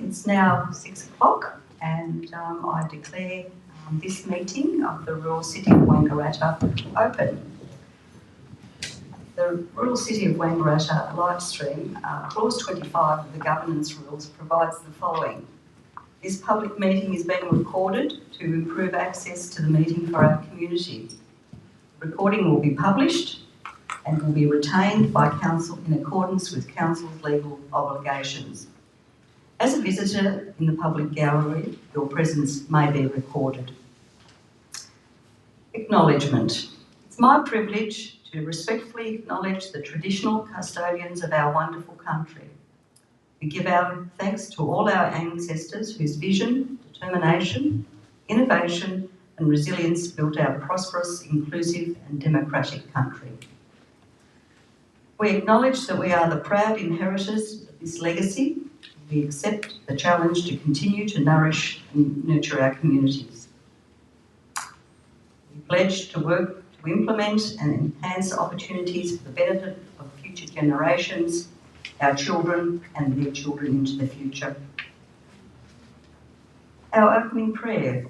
It's now 6 o'clock and I declare this meeting of the Rural City of Wangaratta open. The Rural City of Wangaratta live stream, Clause 25 of the Governance Rules provides the following. This public meeting is being recorded to improve access to the meeting for our community. The recording will be published and will be retained by Council in accordance with Council's legal obligations. As a visitor in the public gallery, your presence may be recorded. Acknowledgement. It's my privilege to respectfully acknowledge the traditional custodians of our wonderful country. We give our thanks to all our ancestors whose vision, determination, innovation and resilience built our prosperous, inclusive and democratic country. We acknowledge that we are the proud inheritors of this legacy. We accept the challenge to continue to nourish and nurture our communities. We pledge to work to implement and enhance opportunities for the benefit of future generations, our children and their children into the future. Our opening prayer.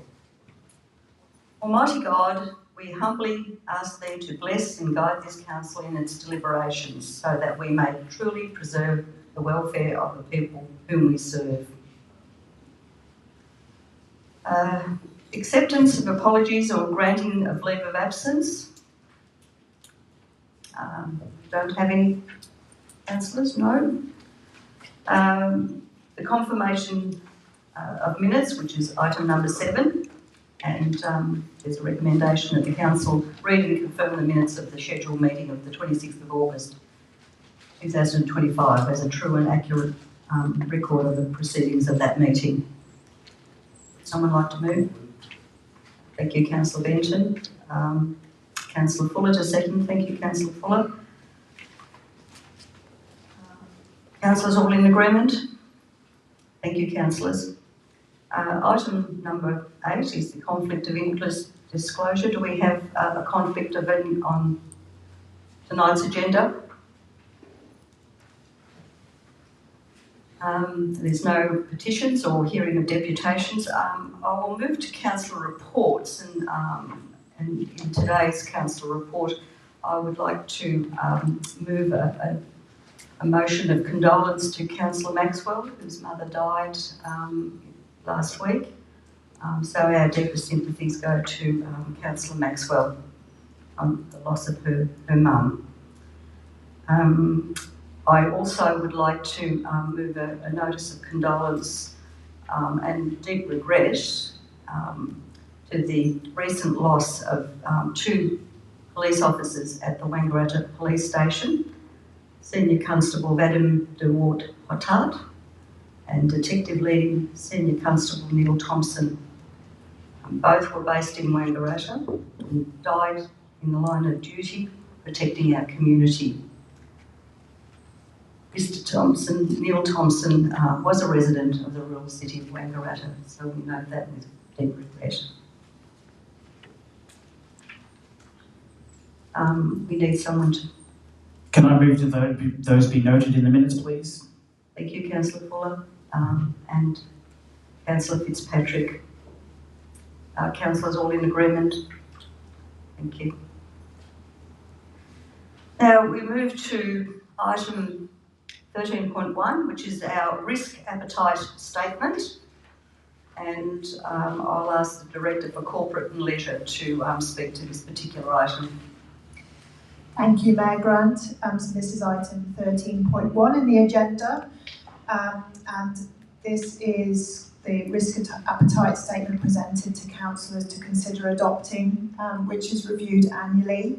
Almighty God, we humbly ask Thee to bless and guide this council in its deliberations so that we may truly preserve the welfare of the people whom we serve. Acceptance of apologies or granting of leave of absence. Don't have any councillors? No. The confirmation of minutes, which is item number 7, and there's a recommendation that the council read and confirm the minutes of the scheduled meeting of the 26th of August 2025 as a true and accurate record of the proceedings of that meeting. Would someone like to move? Thank you, Councillor Benton. Councillor Fuller to second. Thank you, Councillor Fuller. Councillors all in agreement? Thank you, councillors. Item number 8 is the conflict of interest disclosure. Do we have a conflict of any on tonight's agenda? There's no petitions or hearing of deputations. I will move to councillor reports, and in today's councillor report, I would like to move a motion of condolence to Councillor Maxwell, whose mother died last week. So our deepest sympathies go to Councillor Maxwell on the loss of her mum. I also would like to move a notice of condolence and deep regret to the recent loss of 2 police officers at the Wangaratta Police Station, Senior Constable Vadim DeWart Hotat and Detective Leading Senior Constable Neil Thompson. Both were based in Wangaratta and died in the line of duty protecting our community. Mr. Thompson, Neil Thompson, was a resident of the rural city of Wangaratta, so we note that with deep regret. We need someone to... Can I move to those be noted in the minutes, please? Thank you, Councillor Fuller, and Councillor Fitzpatrick. Councillors all in agreement? Thank you. Now we move to item 13.1, which is our risk appetite statement, and I'll ask the Director for Corporate and Leisure to speak to this particular item. Thank you, Mayor Grant. So this is item 13.1 in the agenda, and this is the risk appetite statement presented to councillors to consider adopting, which is reviewed annually.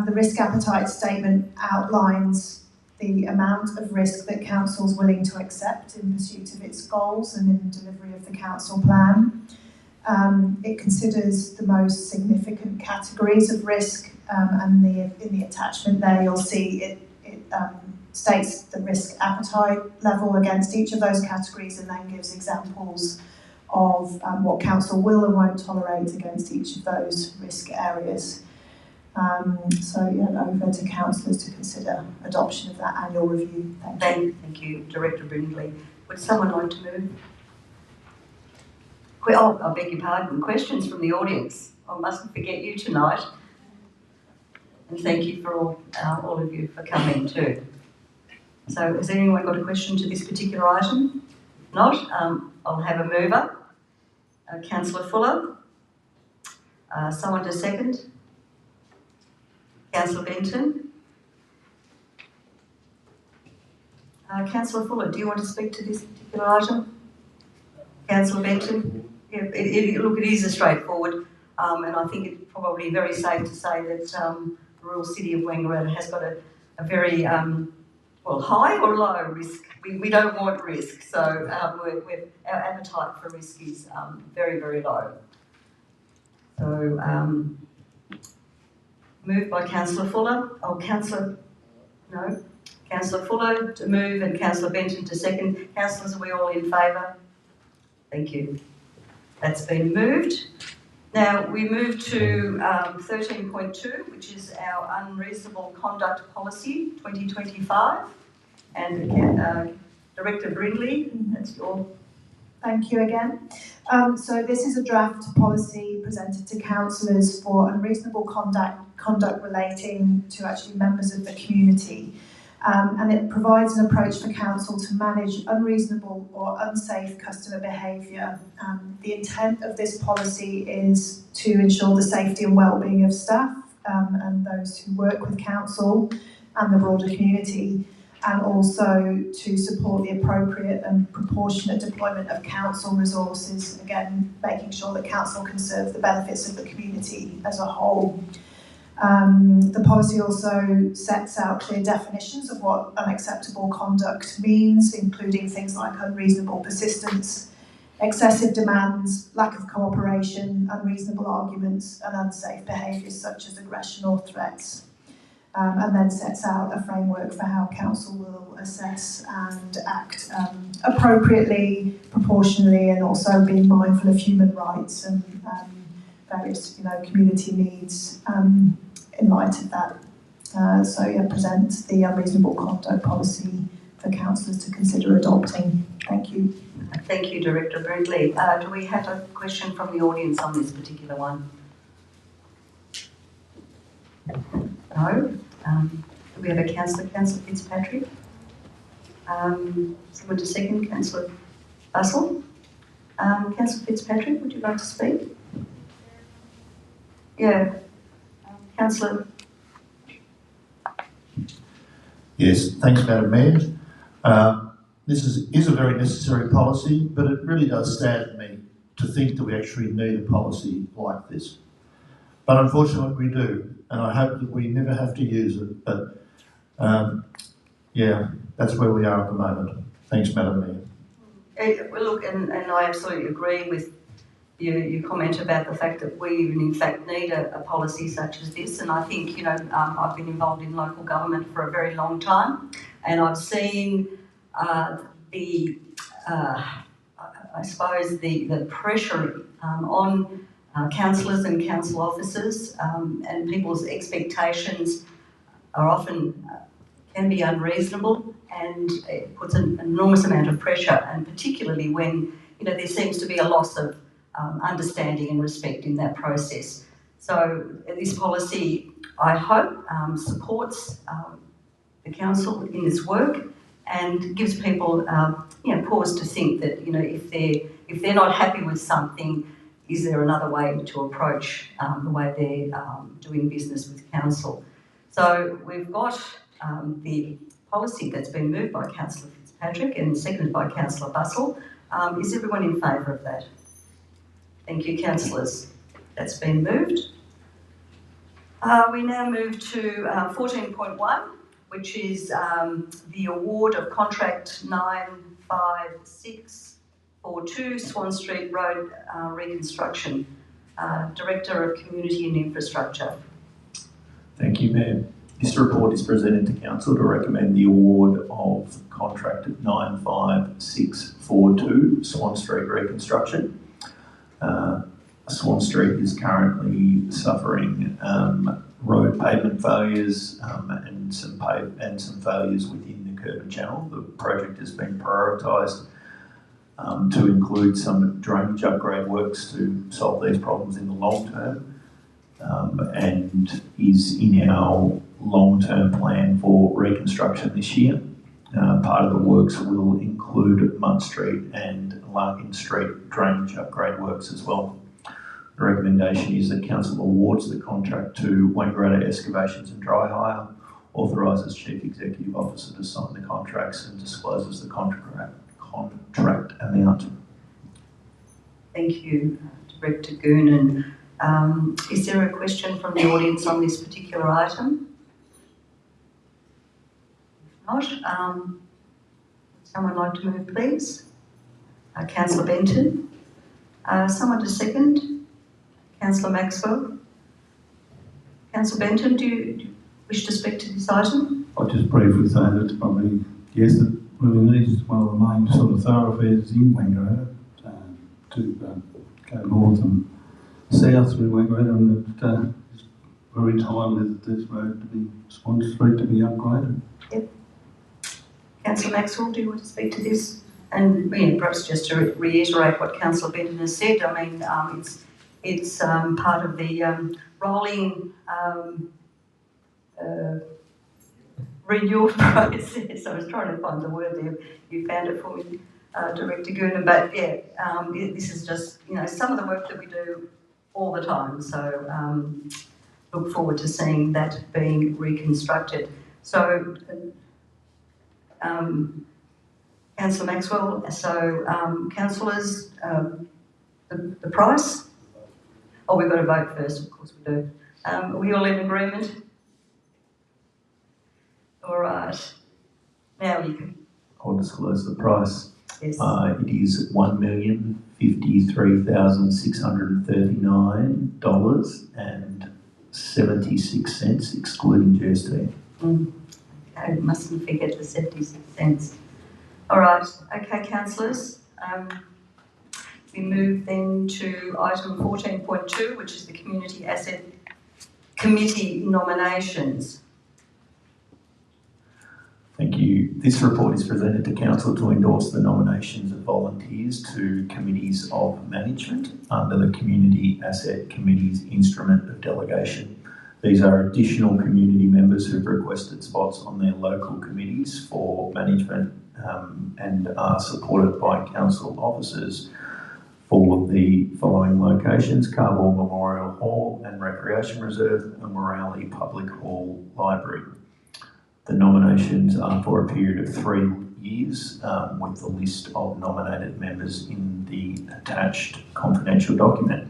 The risk appetite statement outlines the amount of risk that council is willing to accept in pursuit of its goals and in delivery of the council plan. It considers the most significant categories of risk, and in the attachment there you'll see it states the risk appetite level against each of those categories and then gives examples of what council will and won't tolerate against each of those risk areas. So yeah, over to councillors to consider adoption of that annual review. Thank you. Thank you, Director Brindley. Would someone like to move? Oh, I beg your pardon. Questions from the audience. I mustn't forget you tonight. And thank you for all of you for coming too. So has anyone got a question to this particular item? If not, I'll have a mover. Councillor Fuller. Someone to second? Councillor Benton. Councillor Fuller, do you want to speak to this particular item? Councillor Benton? Yeah, look, it is a straightforward, and I think it's probably very safe to say that the rural city of Glenrowan has got a very, well, high or low risk. We don't want risk, so our appetite for risk is very, very low. So, moved by Councillor Fuller. Oh, Councillor Fuller to move and Councillor Benton to second. Councillors, are we all in favour? Thank you. That's been moved. Now we move to 13.2, which is our unreasonable conduct policy 2025. And Director Brindley, that's your. Thank you again. So this is a draft policy presented to councillors for unreasonable conduct relating to actually members of the community. And it provides an approach for council to manage unreasonable or unsafe customer behaviour. The intent of this policy is to ensure the safety and well-being of staff and those who work with council and the broader community, and also to support the appropriate and proportionate deployment of council resources, again, making sure that council can serve the benefits of the community as a whole. The policy also sets out clear definitions of what unacceptable conduct means, including things like unreasonable persistence, excessive demands, lack of cooperation, unreasonable arguments, and unsafe behaviours such as aggression or threats. And then sets out a framework for how council will assess and act appropriately, proportionally, and also being mindful of human rights and various, community needs in light of that. Present the unreasonable conduct policy for councillors to consider adopting. Thank you. Thank you, Director Brindley. Do we have a question from the audience on this particular one? No. Do we have a councillor? Councillor Fitzpatrick? Someone to second? Councillor Bussell? Councillor Fitzpatrick, would you like to speak? Yeah. Councillor? Yes, thanks, Madam Mayor. This is a very necessary policy, but it really does sadden me to think that we actually need a policy like this. But unfortunately we do, and I hope that we never have to use it, but that's where we are at the moment. Thanks, Madam Mayor. Well, look, and I absolutely agree with your comment about the fact that we even in fact need a policy such as this, and I think, I've been involved in local government for a very long time, and I've seen the pressure on councillors and council officers, and people's expectations are often can be unreasonable, and it puts an enormous amount of pressure, and particularly when there seems to be a loss of understanding and respect in that process. So this policy, I hope, supports the council in its work and gives people pause to think that if they're not happy with something, is there another way to approach the way they're doing business with council? So we've got the policy that's been moved by Councillor Fitzpatrick and seconded by Councillor Bussell. Is everyone in favour of that? Thank you, councillors. That's been moved. We now move to 14.1, which is the award of contract 95642 Swan Street Road reconstruction. Director of Community and Infrastructure. Thank you, Mayor. This report is presented to Council to recommend the award of contract 95642 Swan Street reconstruction. Swan Street is currently suffering road pavement failures and some failures within the curb and channel. The project has been prioritised to include some drainage upgrade works to solve these problems in the long term, and is in our long-term plan for reconstruction this year. Part of the works will include Mudd Street and Larkin Street drainage upgrade works as well. The recommendation is that Council awards the contract to Wangaratta Excavations and Dry Hire, authorises Chief Executive Officer to sign the contracts and discloses the contract amount. Thank you, Director Goonan. Is there a question from the audience on this particular item? If not, would someone like to move, please? Councillor Benton. Someone to second? Councillor Maxwell. Councillor Benton, do you wish to speak to this item? I'll just briefly say that it's probably, yes, that really needs one of the main sort of thoroughfares in Wangaratta to go north and south through Wangaratta, and it's very timely that this road to be, Swan Street to be upgraded. Yep. Councillor Maxwell, do you want to speak to this? And perhaps just to reiterate what Councillor Benton has said, I mean, it's part of the rolling renewal process. I was trying to find the word there. You found it for me, Director Goonan. But yeah, this is just, some of the work that we do all the time. So look forward to seeing that being reconstructed. So, Councillor Maxwell, so councillors, the price? Oh, we've got to vote first, of course we do. Are we all in agreement? All right. Now you can. I'll disclose the price. Yes. It is $1,053,639.76, excluding GST. Okay, mustn't forget the 76 cents. All right. Okay, councillors. We move then to item 14.2, which is the Community Asset Committee nominations. Thank you. This report is presented to Council to endorse the nominations of volunteers to committees of management under the Community Asset Committee's instrument of delegation. These are additional community members who've requested spots on their local committees for management and are supported by Council officers for the following locations: Carball Memorial Hall and Recreation Reserve and Morale Public Hall Library. The nominations are for a period of 3 years, with the list of nominated members in the attached confidential document.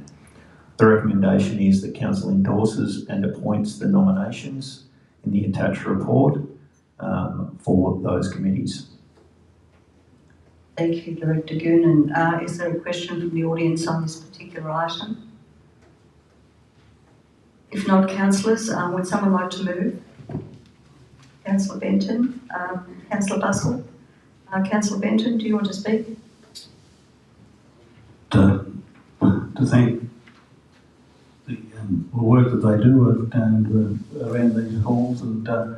The recommendation is that Council endorses and appoints the nominations in the attached report for those committees. Thank you, Director Goonan. Is there a question from the audience on this particular item? If not, councillors, would someone like to move? Councillor Benton, Councillor Bustle. Councillor Benton, do you want to speak? To thank the work that they do around these halls, and I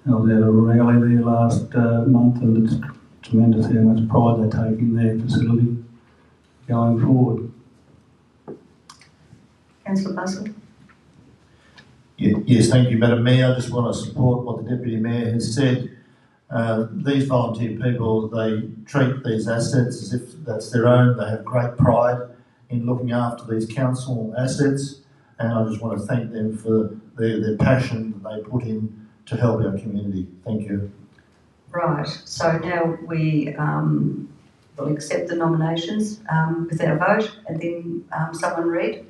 was at a rally there last month, and it's tremendous how much pride they take in their facility going forward. Councillor Bustle. Yes, thank you, Madam Mayor. I just want to support what the Deputy Mayor has said. These volunteer people, they treat these assets as if that's their own. They have great pride in looking after these council assets, and I just want to thank them for their passion that they put in to help our community. Thank you. Right, so now we will accept the nominations with our vote, and then someone read.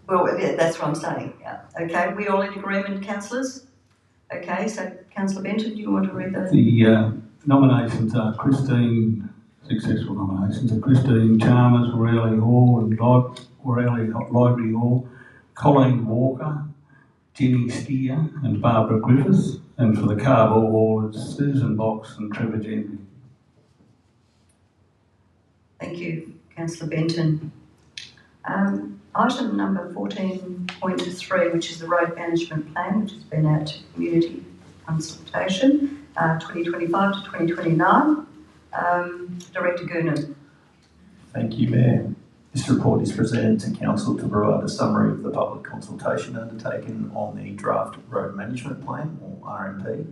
Well, yeah, that's what I'm saying. Yeah. Okay, we all in agreement, councillors? Okay, so Councillor Benton, do you want to read those? The nominations are successful nominations are Christine Chalmers, Morale Hall and Morale Library Hall, Colleen Walker, Jenny Steer and Barbara Griffiths, and for the Carball Hall it's Susan Box and Trevor Gentry. Thank you, Councillor Benton. Item number 14.3, which is the road management plan, which has been out to community consultation, 2025 to 2029. Director Goonan. Thank you, Mayor. This report is presented to Council to provide a summary of the public consultation undertaken on the draft road management plan, or RMP.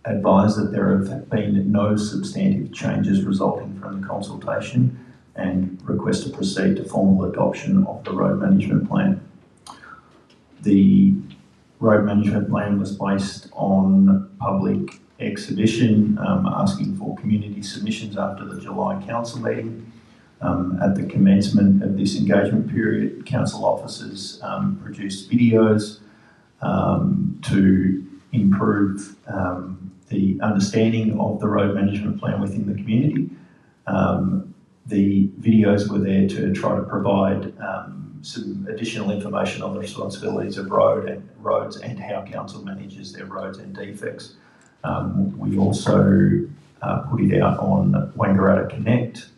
Advise that there have been no substantive changes resulting from the consultation and request to proceed to formal adoption of the road management plan. The road management plan was based on public exhibition, asking for community submissions after the July council meeting. At the commencement of this engagement period, council officers produced videos to improve the understanding of the road management plan within the community. The videos were there to try to provide some additional information on the responsibilities of roads and how council manages their roads and defects. We also put it out on Wangaratta Connect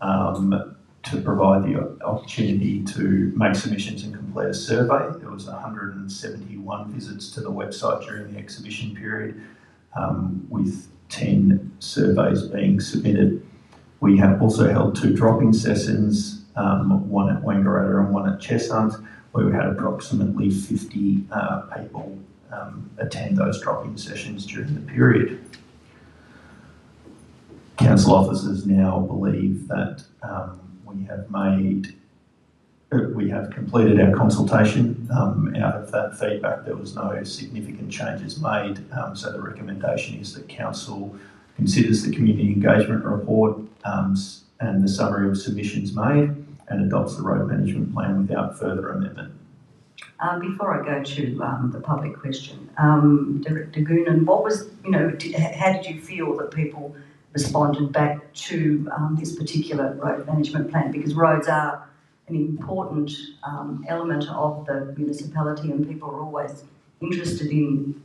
to provide the opportunity to make submissions and complete a survey. There was 171 visits to the website during the exhibition period, with 10 surveys being submitted. We have also held 2 drop-in sessions, one at Wangaratta and one at Cheshunt, where we had approximately 50 people attend those drop-in sessions during the period. Council officers now believe that we have completed our consultation. Out of that feedback, there was no significant changes made, so the recommendation is that Council considers the community engagement report and the summary of submissions made and adopts the road management plan without further amendment. Before I go to the public question, Director Goonan, what was, how did you feel that people responded back to this particular road management plan? Because roads are an important element of the municipality and people are always interested in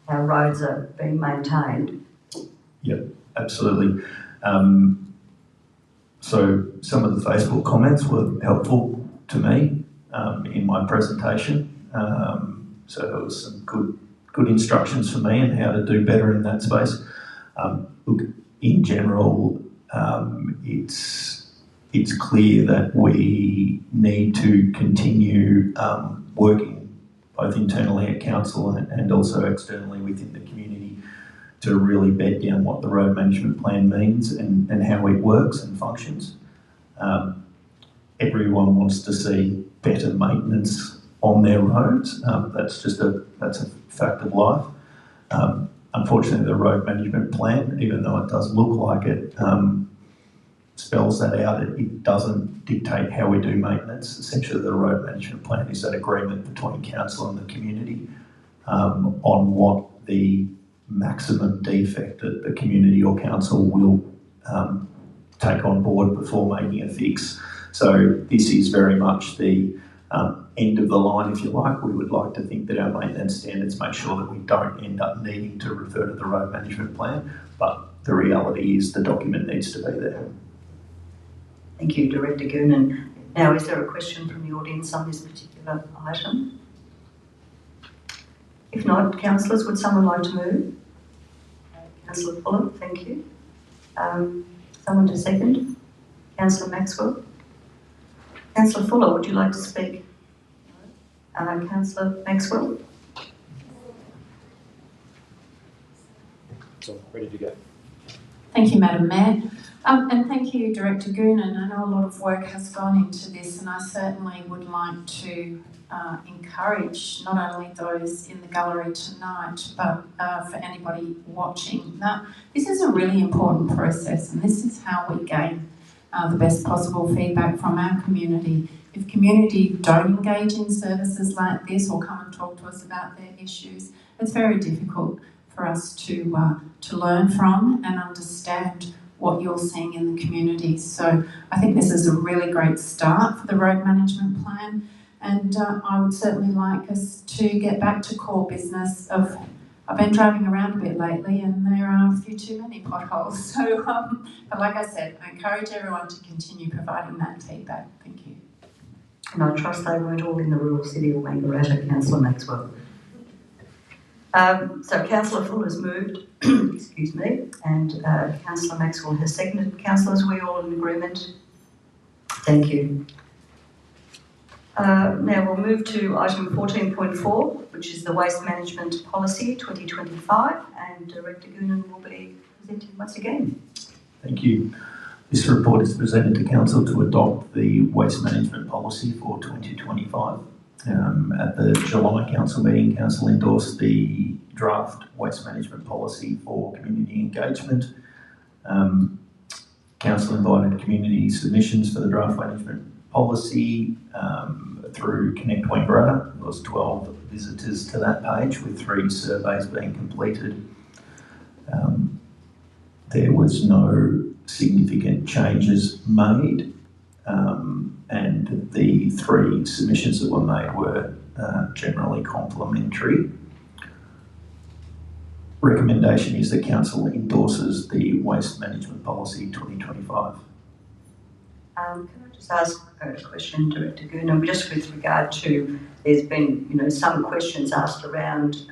how roads are being maintained. Yep, absolutely. So some of the Facebook comments were helpful to me in my presentation. So there was some good instructions for me on how to do better in that space. Look, in general, it's clear that we need to continue working both internally at council and also externally within the community to really bed down what the road management plan means and how it works and functions. Everyone wants to see better maintenance on their roads. That's a fact of life. Unfortunately, the road management plan, even though it does look like it spells that out, it doesn't dictate how we do maintenance. Essentially, the road management plan is that agreement between council and the community on what the maximum defect that the community or council will take on board before making a fix. So this is very much the end of the line, if you like. We would like to think that our maintenance standards make sure that we don't end up needing to refer to the road management plan, but the reality is the document needs to be there. Thank you, Director Goonan. Now, is there a question from the audience on this particular item? If not, councillors, would someone like to move? Councillor Fuller, thank you. Someone to second? Councillor Maxwell? Councillor Fuller, would you like to speak? Councillor Maxwell? So, ready to go. Thank you, Madam Mayor. And thank you, Director Goonan. I know a lot of work has gone into this, and I certainly would like to encourage not only those in the gallery tonight, but for anybody watching. Now, this is a really important process, and this is how we gain the best possible feedback from our community. If community don't engage in services like this or come and talk to us about their issues, it's very difficult for us to learn from and understand what you're seeing in the community. So I think this is a really great start for the road management plan, and I would certainly like us to get back to core business of I've been driving around a bit lately and there are a few too many potholes. So, but like I said, I encourage everyone to continue providing that feedback. Thank you. And I trust they weren't all in the rural city or Wangaratta, Councillor Maxwell. So Councillor Fuller has moved, excuse me, and Councillor Maxwell has seconded. Councillors, are we all in agreement? Thank you. Now we'll move to item 14.4, which is the Waste Management Policy 2025, and Director Goonan will be presenting once again. Thank you. This report is presented to Council to adopt the Waste Management Policy for 2025. At the July Council meeting, Council endorsed the draft Waste Management Policy for community engagement. Council invited community submissions for the draft management policy through Connect Wangaratta. There was 12 visitors to that page with 3 surveys being completed. There was no significant changes made, and the 3 submissions that were made were generally complimentary. Recommendation is that Council endorses the Waste Management Policy 2025. Can I just ask a question, Director Goonan, just with regard to, there's been, some questions asked around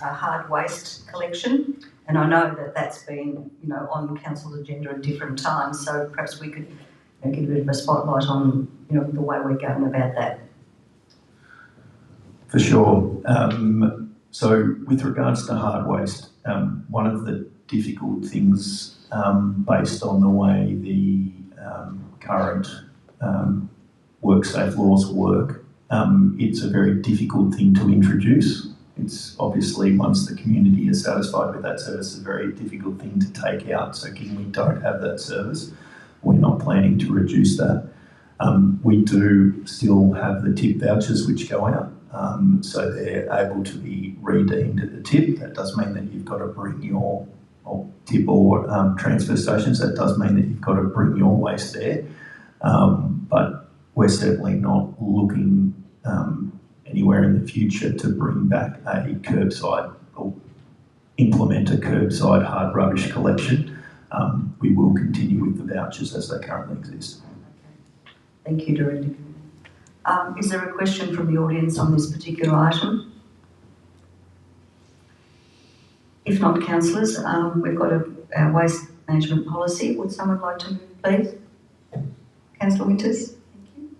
hard waste collection, and I know that that's been, on Council's agenda at different times, so perhaps we could get a bit of a spotlight on, the way we're going about that. For sure. So with regards to hard waste, one of the difficult things based on the way the current WorkSafe laws work, it's a very difficult thing to introduce. It's obviously, once the community is satisfied with that service, a very difficult thing to take out. So given we don't have that service, we're not planning to reduce that. We do still have the tip vouchers which go out. So they're able to be redeemed at the tip. That does mean that you've got to bring your tip or transfer stations. That does mean that you've got to bring your waste there. But we're certainly not looking anywhere in the future to bring back a curbside or implement a curbside hard rubbish collection. We will continue with the vouchers as they currently exist. Okay. Thank you, Director. Is there a question from the audience on this particular item? If not, councillors, we've got a waste management policy. Would someone like to move, please? Councillor Winters? Thank you.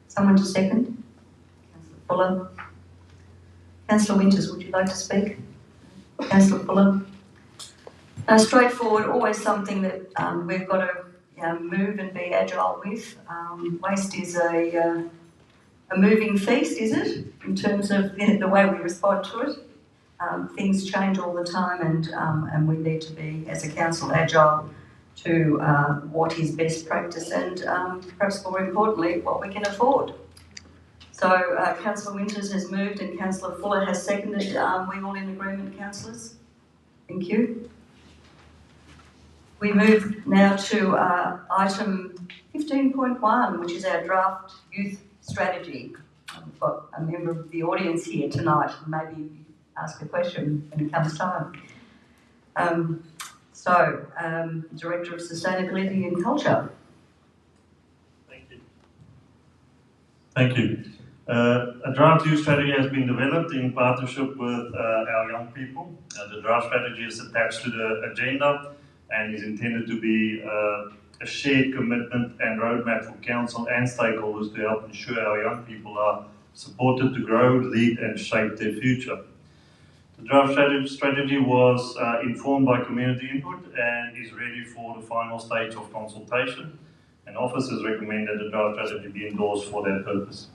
Someone to second? Councillor Fuller? Councillor Winters, would you like to speak? Councillor Fuller? Straightforward, always something that we've got to move and be agile with. Waste is a moving feast, is it? In terms of the way we respond to it. Things change all the time, and we need to be, as a council, agile to what is best practice and perhaps more importantly, what we can afford. So Councillor Winters has moved and Councillor Fuller has seconded. We all in agreement, councillors? Thank you. We move now to item 15.1, which is our draft youth strategy. We've got a member of the audience here tonight, and maybe ask a question when it comes time. Director of Sustainability and Culture. Thank you. Thank you. A draft youth strategy has been developed in partnership with our young people. The draft strategy is attached to the agenda and is intended to be a shared commitment and roadmap for council and stakeholders to help ensure our young people are supported to grow, lead and shape their future. The draft strategy was informed by community input and is ready for the final stage of consultation, and office has recommended the draft strategy be endorsed for that purpose.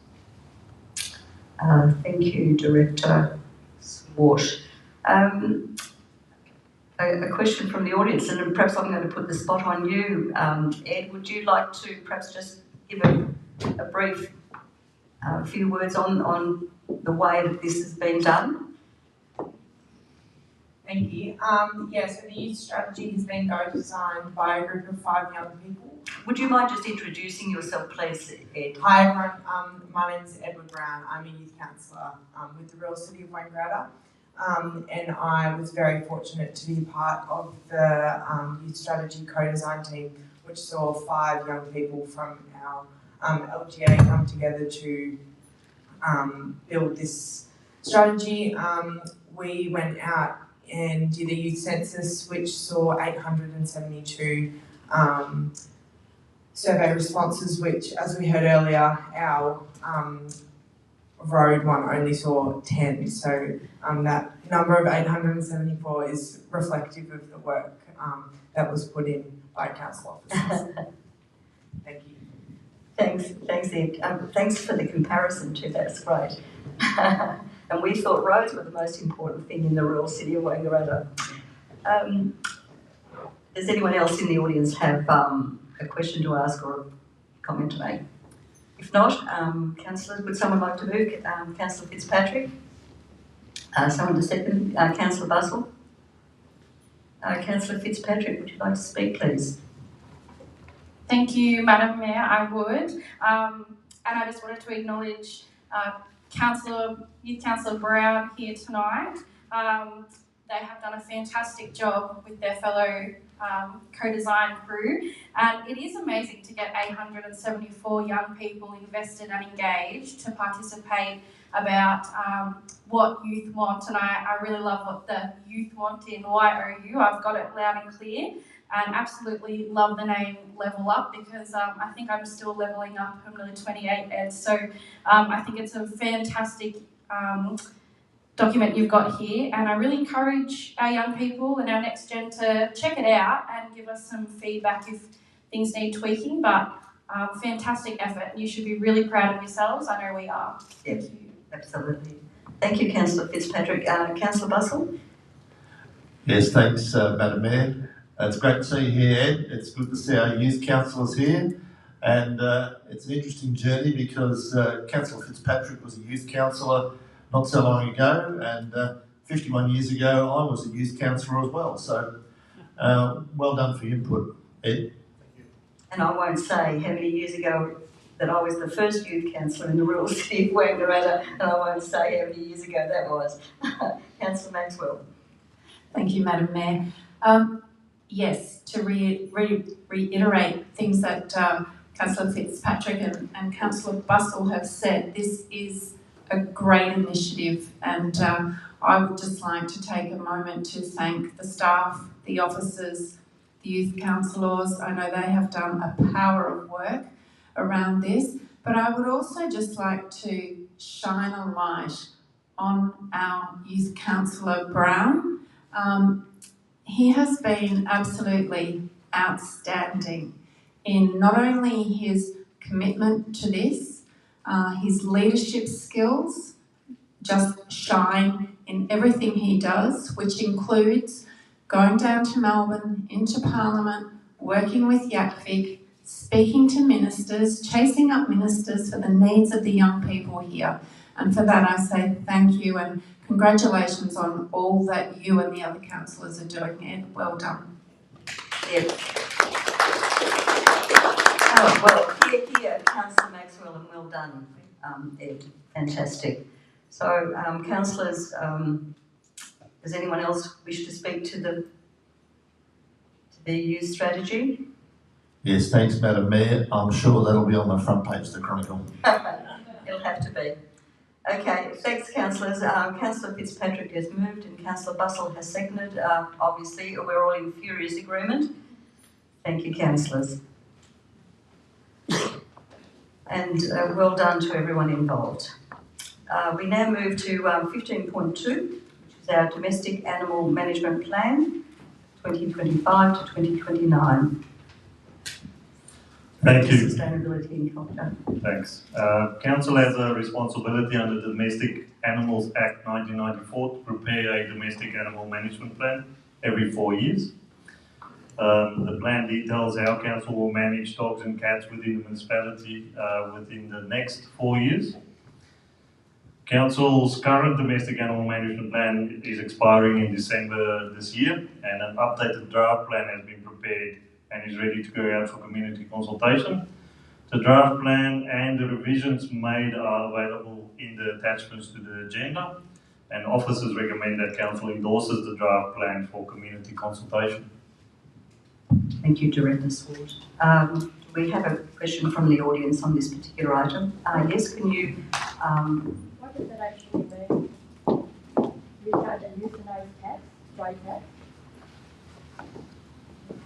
Thank you, Director Swart. A question from the audience, and perhaps I'm going to put the spot on you, Ed. Would you like to perhaps just give a brief few words on the way that this has been done? Thank you. So the youth strategy has been co-designed by a group of 5 young people. Would you mind just introducing yourself, please, Ed? Hi everyone, my name is Edward Brown. I'm a youth counsellor with the Rural City of Wangaratta. and I was very fortunate to be part of the youth strategy co-design team, which saw 5 young people from our LGA come together to build this strategy. We went out and did a youth census, which saw 872 survey responses, which, as we heard earlier, our road one only saw 10. So that number of 874 is reflective of the work that was put in by council officers. Thank you. Thanks, Ed. Thanks for the comparison too, that's great. And we thought roads were the most important thing in the rural city of Wangaratta. Does anyone else in the audience have a question to ask or a comment to make? If not, councillors, would someone like to move? Councillor Fitzpatrick? Someone to second? Councillor Bustle? Councillor Fitzpatrick, would you like to speak, please? Thank you, Madam Mayor, I would. And I just wanted to acknowledge Youth Councillor Brown here tonight. They have done a fantastic job with their fellow co-design crew, and it is amazing to get 874 young people invested and engaged to participate about what youth want, and I really love what the youth want in YOU. I've got it loud and clear, and absolutely love the name Level Up, because I think I'm still levelling up. I'm nearly 28, Ed, so I think it's a fantastic document you've got here, and I really encourage our young people and our next gen to check it out and give us some feedback if things need tweaking, but fantastic effort. You should be really proud of yourselves. I know we are. Yes, thank you. Absolutely. Thank you, Councillor Fitzpatrick. Councillor Bustle? Yes, thanks, Madam Mayor. It's great to see you here, Ed. It's good to see our youth councillors here. And it's an interesting journey because Councillor Fitzpatrick was a youth councillor not so long ago, and 51 years ago I was a youth councillor as well. So well done for your input, Ed. And I won't say how many years ago that I was the first youth councillor in the rural city of Wangaratta, and I won't say how many years ago that was. Councillor Maxwell. Thank you, Madam Mayor. Yes, to reiterate things that Councillor Fitzpatrick and Councillor Bustle have said, this is a great initiative, and I would just like to take a moment to thank the staff, the officers, the youth councillors. I know they have done a power of work around this, but I would also just like to shine a light on our youth councillor Brown. He has been absolutely outstanding in not only his commitment to this, his leadership skills just shine in everything he does, which includes going down to Melbourne, into Parliament, working with YACFIC, speaking to ministers, chasing up ministers for the needs of the young people here. And for that I say thank you and congratulations on all that you and the other councillors are doing, Ed. Well done. Yep. Oh, well, here, Councillor Maxwell, and well done, Ed. Fantastic. So, councillors, does anyone else wish to speak to the youth strategy? Yes, thanks, Madam Mayor. I'm sure that'll be on the front page of the Chronicle. It'll have to be. Okay, thanks, councillors. Councillor Fitzpatrick has moved and Councillor Bustle has seconded. Obviously, we're all in furious agreement. Thank you, councillors. And well done to everyone involved. We now move to 15.2, which is our Domestic Animal Management Plan, 2025 to 2029. Thank you. Sustainability in culture. Thanks. Council has a responsibility under the Domestic Animals Act 1994 to prepare a domestic animal management plan every 4 years. The plan details how council will manage dogs and cats within the municipality within the next 4 years. Council's current domestic animal management plan is expiring in December this year, and an updated draft plan has been prepared and is ready to go out for community consultation. The draft plan and the revisions made are available in the attachments to the agenda. and officers recommend that council endorses the draft plan for community consultation. Thank you, Director Swart. We have a question from the audience on this particular item. Yes, can you... What does that actually mean? You can't euthanize cats, stray cats?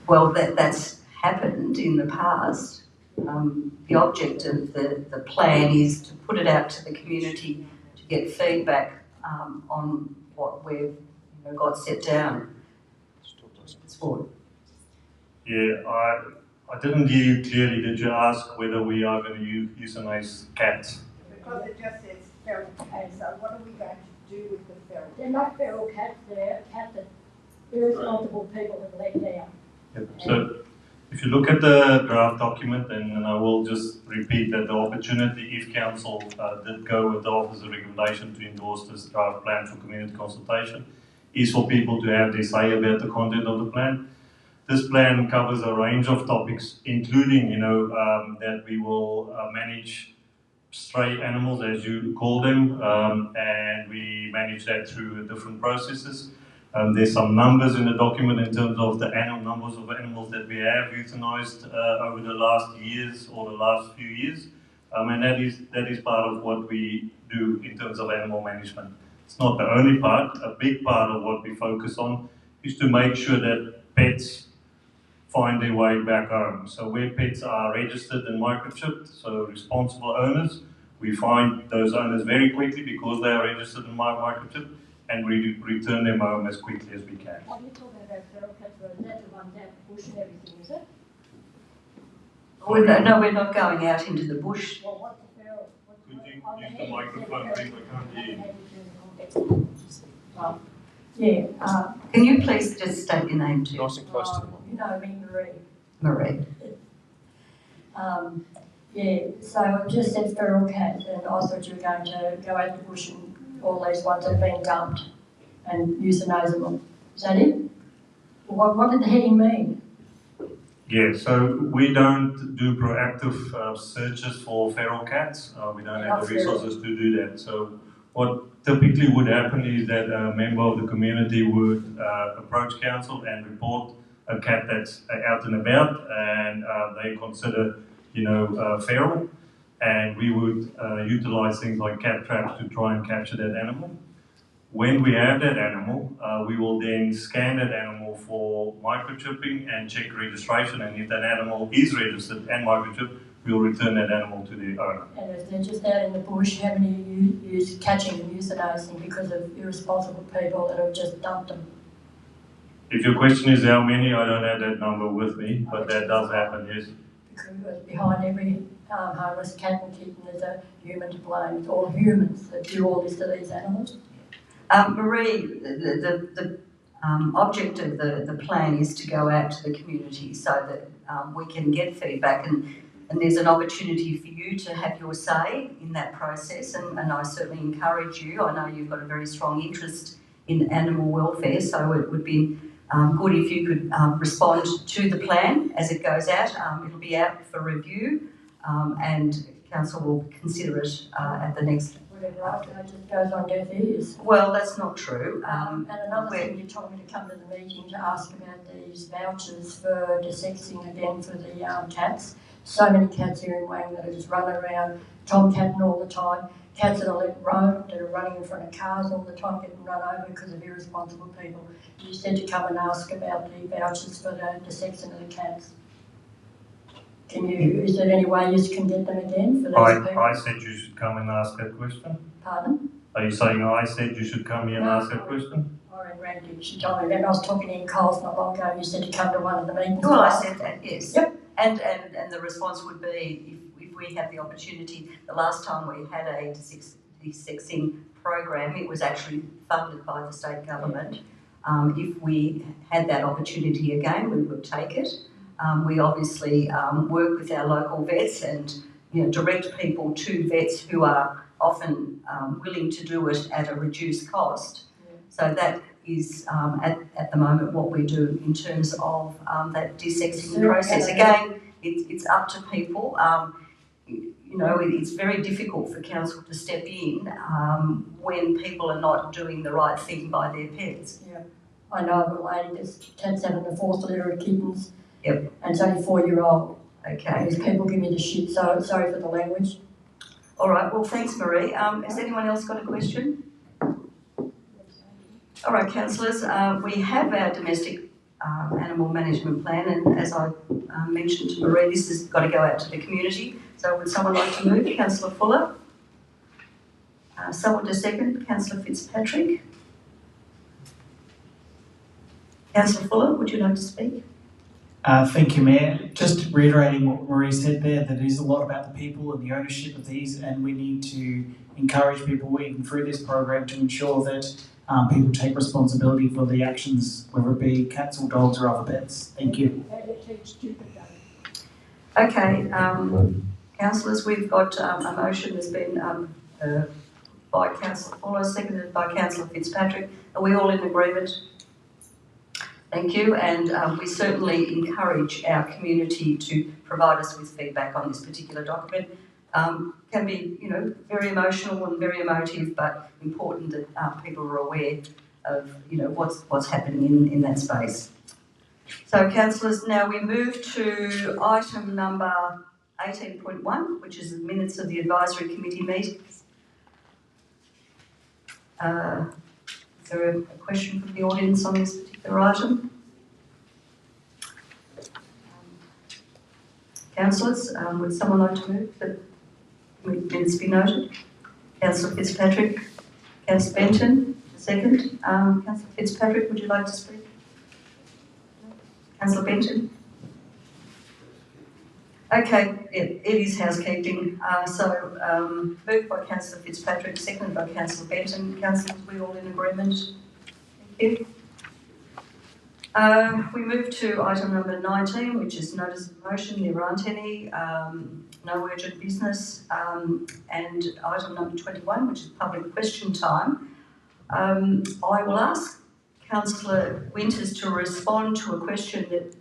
Well, that's happened in the past. The object of the plan is to put it out to the community to get feedback on what we've got set down. Swart. Yeah, I didn't hear you clearly. Did you ask whether we are going to euthanize cats? Because it just says feral cats, so what are we going to do with the feral? They're not feral cats, they're cats that irresponsible people have let down. Yep. So if you look at the draft document, and I will just repeat that the opportunity, if council did go with the officer's recommendation to endorse this draft plan for community consultation, is for people to have their say about the content of the plan. This plan covers a range of topics, including, that we will manage stray animals, as you call them, and we manage that through different processes. There's some numbers in the document in terms of the numbers of animals that we have euthanized over the last years or the last few years, and that is part of what we do in terms of animal management. It's not the only part. A big part of what we focus on is to make sure that pets find their way back home. So where pets are registered and microchipped, so responsible owners, we find those owners very quickly because they are registered and microchipped, and we return them home as quickly as we can. Are you talking about feral cats, or is that the one down the bush and everything, is it? No, we're not going out into the bush. Well, what's the feral? Could you use the microphone, please? I can't hear you. Can you please just state your name too? Nice and close to the mic. You know me, Marie. Marie. So it just said feral cats, and I thought you were going to go out the bush and all these ones that have been dumped and euthanize them. Is that it? What did the heading mean? Yeah, so we don't do proactive searches for feral cats. We don't have the resources to do that. So what typically would happen is that a member of the community would approach council and report a cat that's out and about, and they consider, feral, and we would utilize things like cat traps to try and capture that animal. When we have that animal, we will then scan that animal for microchipping and check registration, and if that animal is registered and microchipped, we'll return that animal to the owner. And if they're just out in the bush, how many are you catching and euthanizing because of irresponsible people that have just dumped them? If your question is how many, I don't have that number with me, but that does happen, yes. Because behind every homeless cat and kitten there's a human to blame. It's all humans that do all this to these animals. Marie, the object of the plan is to go out to the community so that we can get feedback, and there's an opportunity for you to have your say in that process, and I certainly encourage you. I know you've got a very strong interest in animal welfare, so it would be good if you could respond to the plan as it goes out. It'll be out for review, and council will consider it at the next. Whatever I say just goes on deaf ears. Well, that's not true. And another thing, you told me to come to the meeting to ask about these vouchers for desexing again for the cats. So many cats here in Wang that are just running around, tomcatting all the time. Cats that are let roam, that are running in front of cars all the time, getting run over because of irresponsible people. You said to come and ask about the vouchers for the desexing of the cats. Is there any way you can get them again for those people? I said you should come and ask that question. Pardon? Are you saying I said you should come here and ask that question? I read Randy, she told me that. I was talking in Coles not long ago and you said to come to one of the meetings. Well, I said that, yes. Yep. And the response would be, if we have the opportunity, the last time we had a desexing program, it was actually funded by the state government. If we had that opportunity again, we would take it. We obviously work with our local vets and direct people to vets who are often willing to do it at a reduced cost. Yeah. So that is at the moment what we do in terms of that desexing process. Again, it's up to people. you know, it's very difficult for council to step in when people are not doing the right thing by their pets. Yeah, I know of a lady that's cat's having the fourth litter of kittens. Yep. And it's only 4-year-old. Okay. These people give me the shit, so sorry for the language. All right, well, thanks, Marie. Has anyone else got a question? All right, councillors, we have our domestic animal management plan, and as I mentioned to Marie, this has got to go out to the community. So would someone like to move? Councillor Fuller? Someone to second? Councillor Fitzpatrick? Councillor Fuller, would you like to speak? Thank you, Mayor. Just reiterating what Marie said there, that it is a lot about the people and the ownership of these, and we need to encourage people even through this program to ensure that people take responsibility for the actions, whether it be cats or dogs or other pets. Thank you. Okay, councillors, we've got a motion that's been by Councillor Fuller, seconded by Councillor Fitzpatrick. Are we all in agreement? Thank you, and we certainly encourage our community to provide us with feedback on this particular document. Can be, you know, very emotional and very emotive, but important that people are aware of, you know, what's happening in that space. So, councillors, now we move to item number 18.1, which is the minutes of the advisory committee meetings. Is there a question from the audience on this particular item? Councillors, would someone like to move that minutes be noted? Councillor Fitzpatrick, Councillor Benton, second. Councillor Fitzpatrick, would you like to speak? Councillor Benton? Okay, it is housekeeping. Moved by Councillor Fitzpatrick, seconded by Councillor Benton. Councillors, we all in agreement? Thank you. We move to item number 19, which is notice of motion. There aren't any, no urgent business. And item number 21, which is public question time. I will ask Councillor Winters to respond to a question that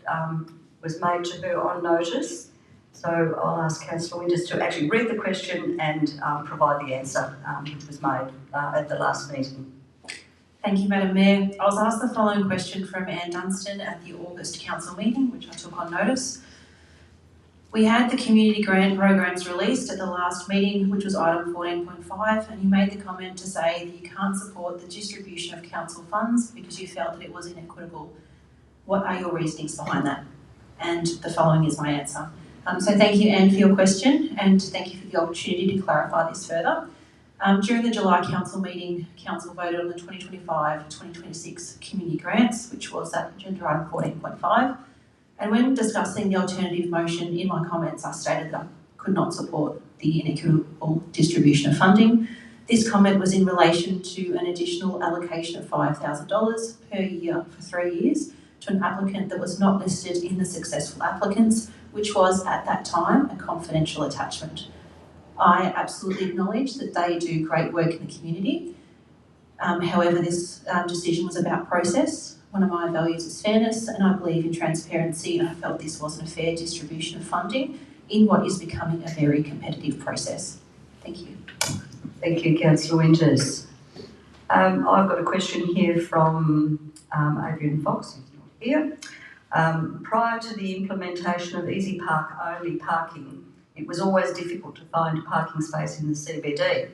was made to her on notice. So I'll ask Councillor Winters to actually read the question and provide the answer which was made at the last meeting. Thank you, Madam Mayor. I was asked the following question from Anne Dunstan at the August Council meeting, which I took on notice. We had the community grant programs released at the last meeting, which was item 14.5, and you made the comment to say that you can't support the distribution of council funds because you felt that it was inequitable. What are your reasonings behind that? And the following is my answer. So thank you, Anne, for your question, and thank you for the opportunity to clarify this further. During the July Council meeting, Council voted on the 2025-2026 community grants, which was that agenda item 14.5. And when discussing the alternative motion in my comments, I stated that I could not support the inequitable distribution of funding. This comment was in relation to an additional allocation of $5,000 per year for 3 years to an applicant that was not listed in the successful applicants, which was at that time a confidential attachment. I absolutely acknowledge that they do great work in the community. However, this decision was about process. One of my values is fairness, and I believe in transparency, and I felt this wasn't a fair distribution of funding in what is becoming a very competitive process. Thank you. Thank you, Councillor Winters. I've got a question here from Adrian Fox, who's not here. Prior to the implementation of Easy Park only parking, it was always difficult to find a parking space in the CBD.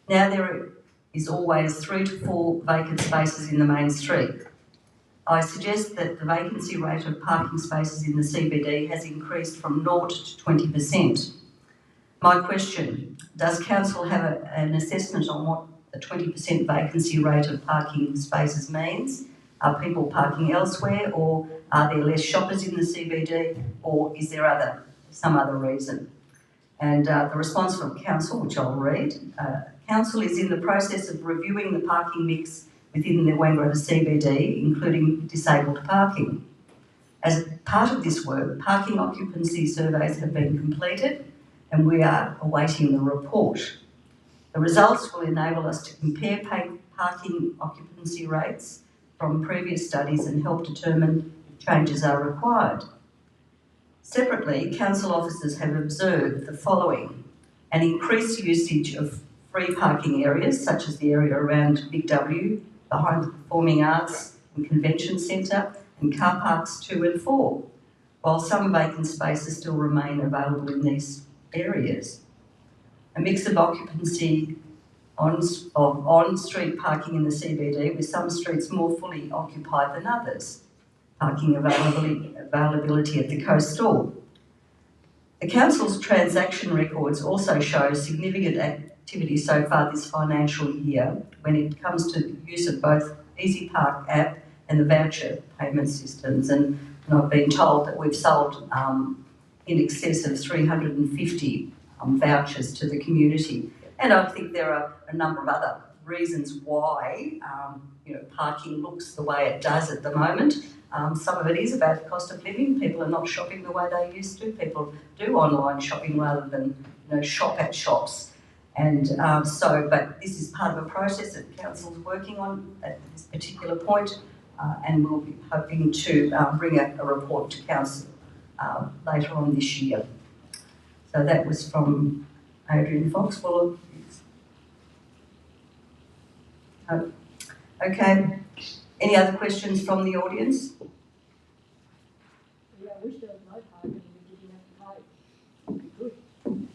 Now there is always 3 to 4 vacant spaces in the main street. I suggest that the vacancy rate of parking spaces in the CBD has increased from 0 to 20%. My question, does Council have an assessment on what a 20% vacancy rate of parking spaces means? Are people parking elsewhere, or are there less shoppers in the CBD, or is there some other reason? And the response from Council, which I'll read, Council is in the process of reviewing the parking mix within the Wangaratta CBD, including disabled parking. As part of this work, parking occupancy surveys have been completed and we are awaiting the report. The results will enable us to compare parking occupancy rates from previous studies and help determine if changes are required. Separately, council officers have observed the following: an increased usage of free parking areas, such as the area around Big W, behind the Performing Arts and Convention Centre, and car parks 2 and 4, while some vacant spaces still remain available in these areas. A mix of occupancy of on-street parking in the CBD, with some streets more fully occupied than others. Parking availability at the coastal. The council's transaction records also show significant activity so far this financial year when it comes to the use of both Easy Park app and the voucher payment systems. And I've been told that we've sold in excess of 350 vouchers to the community. And I think there are a number of other reasons why parking looks the way it does at the moment. Some of it is about the cost of living. People are not shopping the way they used to. People do online shopping rather than shop at shops. And but this is part of a process that council's working on at this particular point, and we'll be hoping to bring a report to council later on this year. So that was from Adrian Fox. Well, okay. Any other questions from the audience? Yeah, I wish there was no parking and we didn't have to pay. It'd be good.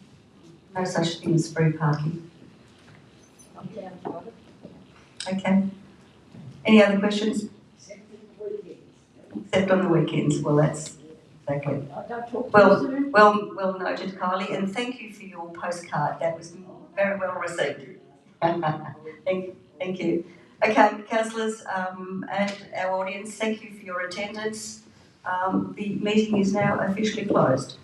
No such thing as free parking. I'm down for it. Okay. Any other questions? Except for the weekends. Except on the weekends. Well, that's exactly. Don't talk to me soon. Well noted, Kylie, and thank you for your postcard. That was very well received. Thank you. Okay, councillors and our audience, thank you for your attendance. The meeting is now officially closed.